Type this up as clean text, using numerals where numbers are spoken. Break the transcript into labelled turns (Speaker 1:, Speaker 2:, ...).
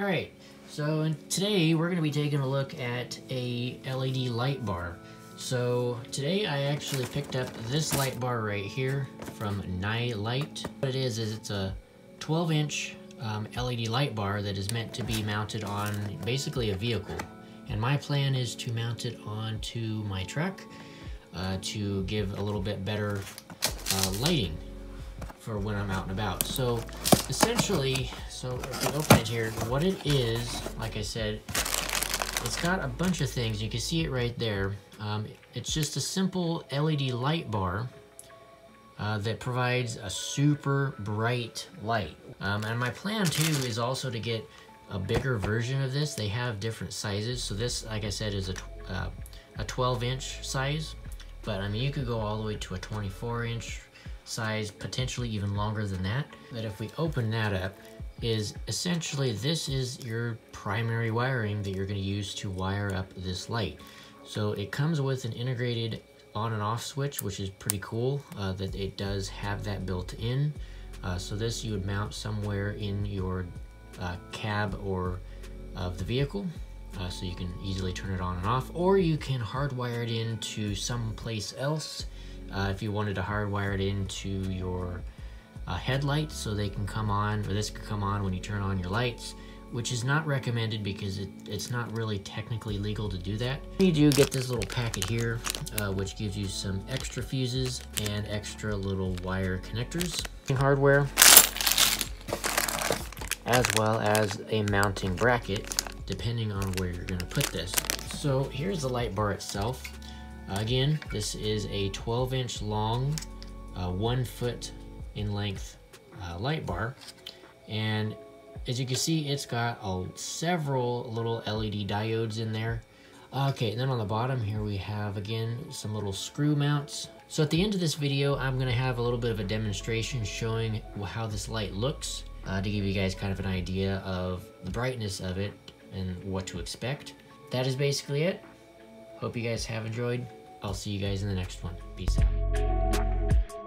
Speaker 1: Alright, so today we're going to be taking a look at a LED light bar. So today I actually picked up this light bar right here from Nilight. What it is it's a 12-inch LED light bar that is meant to be mounted on basically a vehicle. And my plan is to mount it onto my truck to give a little bit better lighting for when I'm out and about. So essentially, if you open it here, what it is, like I said, it's got a bunch of things. You can see it right there. It's just a simple LED light bar that provides a super bright light. And my plan too is also to get a bigger version of this. They have different sizes. So this, like I said, is a 12-inch size. But I mean, you could go all the way to a 24-inch size, potentially even longer than that. But if we open that up, is essentially this is your primary wiring that you're going to use to wire up this light. So it comes with an integrated on and off switch, which is pretty cool that it does have that built in. So this you would mount somewhere in your cab or of the vehicle, so you can easily turn it on and off, or you can hardwire it into someplace else. If you wanted to hardwire it into your headlights so they can come on, or this could come on when you turn on your lights, which is not recommended because it's not really technically legal to do that. You do get this little packet here, which gives you some extra fuses and extra little wire connectors, hardware, as well as a mounting bracket, depending on where you're going to put this. So here's the light bar itself. Again, this is a 12-inch long, 1 foot in length light bar, and as you can see, it's got several little LED diodes in there. Okay, and then on the bottom here we have, again, some little screw mounts. So at the end of this video, I'm going to have a little bit of a demonstration showing how this light looks, to give you guys kind of an idea of the brightness of it and what to expect. That is basically it. Hope you guys have enjoyed. I'll see you guys in the next one. Peace out.